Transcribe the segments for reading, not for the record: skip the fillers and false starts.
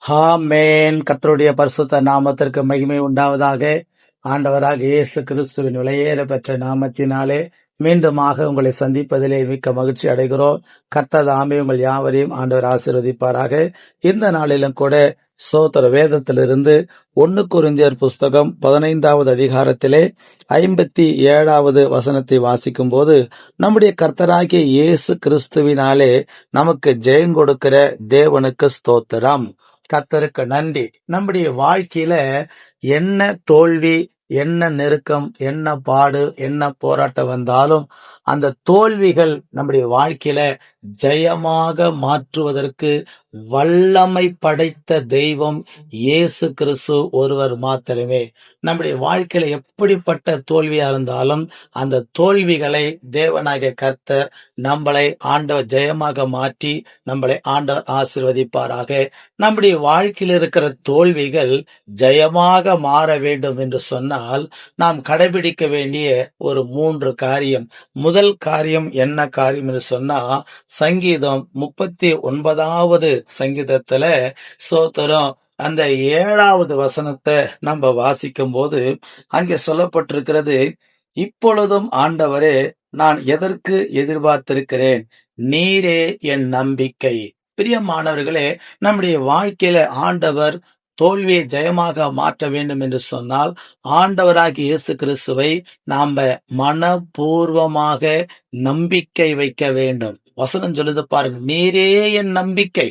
ஆமென். கர்த்தருடைய பரிசுத்த நாமத்திற்கு மகிமை உண்டாவதாக. ஆண்டவராக இயேசு கிறிஸ்துவின் விலையேற பெற்ற நாமத்தினாலே மீண்டுமாக உங்களை சந்திப்பதிலே மிக்க மகிழ்ச்சி அடைகிறோம். கர்த்தர் தாமே உங்கள் யாவரையும் ஆண்டவர் ஆசீர்வதிப்பாராக. இந்த நாளிலும் கூட சோத்திர வேதத்திலிருந்து 1 கொரிந்தியர் புஸ்தகம் 15வது அதிகாரத்திலே 57வது வசனத்தை வாசிக்கும் போது, நம்முடைய கர்த்தராகிய இயேசு கிறிஸ்துவினாலே நமக்கு ஜெயம் கொடுக்கிற தேவனுக்கு ஸ்தோத்திரம். கர்த்தருக்கு நன்றி. நம்முடைய வாழ்க்கையில என்ன தோல்வி, என்ன நெருக்கம், என்ன பாடு, என்ன போராட்டம் வந்தாலும் அந்த தோல்விகள் நம்முடைய வாழ்க்கையில ஜெயமாக மாற்றுவதற்கு வல்லமை படைத்த தெய்வம் இயேசு கிறிஸ்து ஒருவர் மாத்திரமே. நம்முடைய வாழ்க்கையில எப்படிப்பட்ட தோல்வியா இருந்தாலும் அந்த தோல்விகளை தேவனாகிய கர்த்தர் நம்மளை ஆண்டவர் ஜெயமாக மாற்றி நம்மளை ஆண்டவர் ஆசீர்வதிப்பாராக. நம்முடைய வாழ்க்கையில் இருக்கிற தோல்விகள் ஜெயமாக மாற வேண்டும் என்று சொன்னால் நாம் கடைபிடிக்க வேண்டிய ஒரு 3 காரியம். முதல் காரியம் என்ன காரியம் என்று சொன்னா, சங்கீதம் 39வது சங்கீதத்துல சோத்திரம் அந்த 7வது வசனத்தை நம்ம வாசிக்கும் போது அங்கே சொல்லப்பட்டிருக்கிறது, இப்பொழுதும் ஆண்டவரே நான் எதற்கு எதிர்பார்த்திருக்கிறேன், நீரே என் நம்பிக்கை. பிரியமானவர்களே, நம்முடைய வாழ்க்கையில ஆண்டவர் தோல்வியை ஜெயமாக மாற்ற வேண்டும் என்று சொன்னால் ஆண்டவராகிய இயேசு கிறிஸ்துவை நாம மனப்பூர்வமாக நம்பிக்கை வைக்க வேண்டும். வசனம் சொல்லுது பாருங்க, நீரே என் நம்பிக்கை.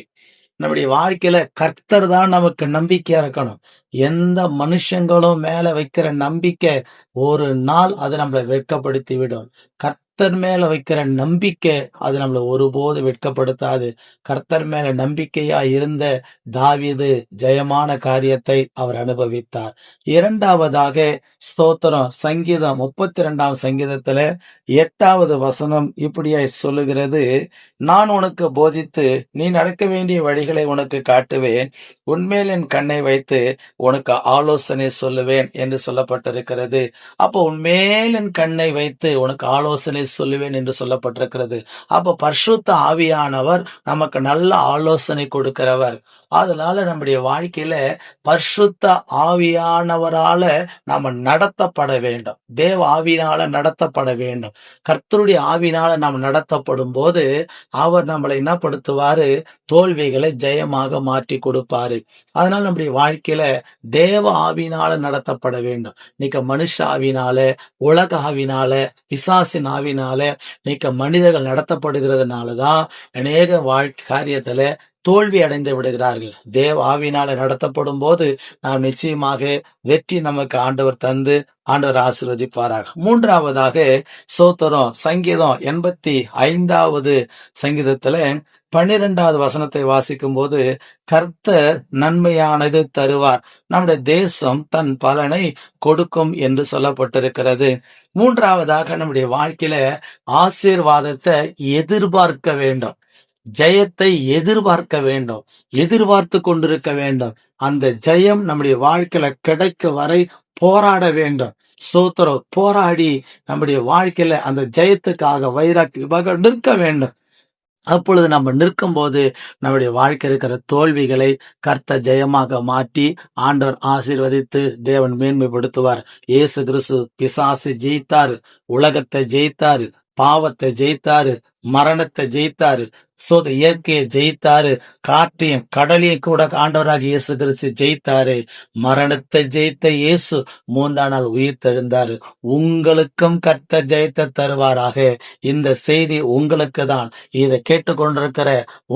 நம்முடைய வாழ்க்கையில கர்த்தர் தான் நமக்கு நம்பிக்கையா இருக்கணும். எந்த மனுஷங்களும் மேல வைக்கிற நம்பிக்கை ஒரு நாள் அது நம்மளை வெட்கப்படுத்தி விடும். கர்த்தர் மேல வைக்கிற நம்பிக்கை அது நம்மளை ஒருபோது வெட்கப்படுத்தாது. கர்த்தர் மேல நம்பிக்கையா இருந்த தாவீது ஜெயமான காரியத்தை அவர் அனுபவித்தார். 2வதாக ஸ்தோத்திரம், சங்கீதம் 32ஆம் சங்கீதத்துல 8வது வசனம் இப்படியாய் சொல்லுகிறது, நான் உனக்கு போதித்து நீ நடக்க வேண்டிய வழிகளை உனக்கு காட்டுவேன், உன்மேல் என் கண்ணை வைத்து உனக்கு ஆலோசனை சொல்லுவேன் என்று சொல்லப்பட்டிருக்கிறது. அப்போ உன்மேல் என் கண்ணை வைத்து உனக்கு ஆலோசனை சொல்லுவேன் என்று சொல்லப்பட்டிருக்கிறது. அப்போ பரிசுத்த ஆவியானவர் நமக்கு நல்ல ஆலோசனை கொடுக்கிறவர். அதனால நம்முடைய வாழ்க்கையில பரிசுத்த ஆவியானவரால நாம நடத்தப்பட வேண்டும். தேவ ஆவியினால நடத்தப்பட வேண்டும். கர்த்தருடைய ஆவியினால நாம் நடத்தப்படும் போது அவர் நம்மளை என்ன படுத்துவாரு, தோல்விகளை ஜெயமாக மாற்றி கொடுப்பாரு. அதனால நம்முடைய வாழ்க்கையில தேவ ஆவியினால நடத்தப்பட வேண்டும். இன்னைக்கு மனுஷ ஆவினால, உலக ஆவினால, பிசாசின் ஆவினால இன்னைக்கு மனிதர்கள் நடத்தப்படுகிறதுனாலதான் அநேக காரியத்துல தோல்வி அடைந்து விடுகிறார்கள். தேவ ஆவியினால நடத்தப்படும் போது நாம் நிச்சயமாக வெற்றி நமக்கு ஆண்டவர் தந்து ஆண்டவர் ஆசீர்வதிப்பாராக. 3வதாக சோத்திரம், சங்கீதம் 85வது சங்கீதத்துல 12வது வசனத்தை வாசிக்கும் போது, கர்த்தர் நன்மையானது தருவார், நம்முடைய தேசம் தன் பலனை கொடுக்கும் என்று சொல்லப்பட்டிருக்கிறது. 3வதாக நம்முடைய வாழ்க்கையில ஆசீர்வாதத்தை எதிர்பார்க்க வேண்டும். ஜெயத்தை எதிர்பார்க்க வேண்டும், எதிர்பார்த்து கொண்டிருக்க வேண்டும். அந்த ஜெயம் நம்முடைய வாழ்க்கையில கிடைக்க வரை போராட வேண்டும். சோத்திரம், போராடி நம்முடைய வாழ்க்கையில அந்த ஜெயத்துக்காக வைராக்கியமாக நிற்க வேண்டும். அப்பொழுது நம்ம நிற்கும் போது நம்முடைய வாழ்க்கை இருக்கிற தோல்விகளை கர்த்தர் ஜெயமாக மாற்றி ஆண்டவர் ஆசீர்வதித்து தேவன் மேன்மைப்படுத்துவார். இயேசு கிறிஸ்து பிசாசு ஜெயித்தாரு, உலகத்தை ஜெயித்தாரு, பாவத்தை ஜெயித்தாரு, மரணத்தை ஜெயித்தாரு, இயற்கையை ஜெயித்தாரு, காற்றையும் கடலையும் கூட ஆண்டவராக இயேசு கிறிஸ்து ஜெயித்தாரு. மரணத்தை ஜெயித்த இயேசு 3ஆம் நாள் உயிர் தெழுந்தாரு. உங்களுக்கும் கர்த்தர் ஜெயத்தை தருவாராக. இந்த செய்தி உங்களுக்கு தான். இதை கேட்டுக்கொண்டிருக்கிற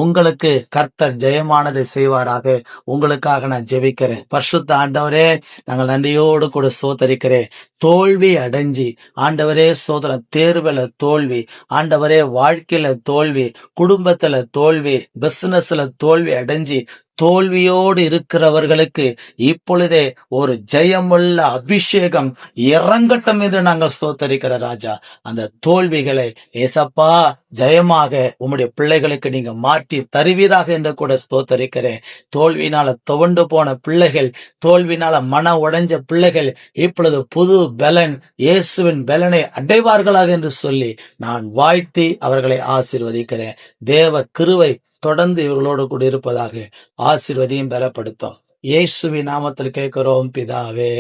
உங்களுக்கு கர்த்தர் ஜெயமானதை செய்வாராக. உங்களுக்காக நான் ஜெபிக்கிறேன். பரிசுத்த ஆண்டவரே, நாங்கள் நன்றியோடு கூட ஸ்தோத்தரிக்கிறேன். தோல்வி அடைஞ்சி ஆண்டவரே சோதரன், தேர்வுல தோல்வி ஆண்டவரே, வாழ்க்கையில தோல்வி, குடும்பத்துல தோல்வி, பிசினஸ்ல தோல்வி அடைஞ்சி தோல்வியோடு இருக்கிறவர்களுக்கு இப்பொழுதே ஒரு ஜெயமுள்ள அபிஷேகம் இறங்கட்டும் என்று நாங்கள் ஸ்தோத்தரிக்கிற ராஜா. அந்த தோல்விகளை ஏசப்பா ஜெயமாக உம்முடைய பிள்ளைகளுக்கு நீங்க மாற்றி தருவீராக என்று கூட ஸ்தோத்தரிக்கிறேன். தோல்வினால துவண்டு போன பிள்ளைகள், தோல்வினால மன உடைஞ்ச பிள்ளைகள் இப்பொழுது புது பலன், இயேசுவின் பலனை அடைவார்களாக என்று சொல்லி நான் வாழ்த்தி அவர்களை ஆசீர்வதிக்கிறேன். தேவ கிருபை தொடர்ந்து இவர்களோடு கூட இருப்பதாக ஆசீர்வதியும் பலப்படுத்தும். இயேசுவின் நாமத்தில் கேட்கிறோம் பிதாவே.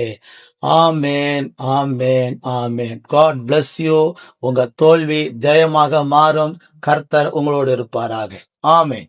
ஆமேன், ஆமேன், ஆமேன். God bless you. உங்க தோல்வி ஜெயமாக மாறும். கர்த்தர் உங்களோடு இருப்பாராக. ஆமேன்.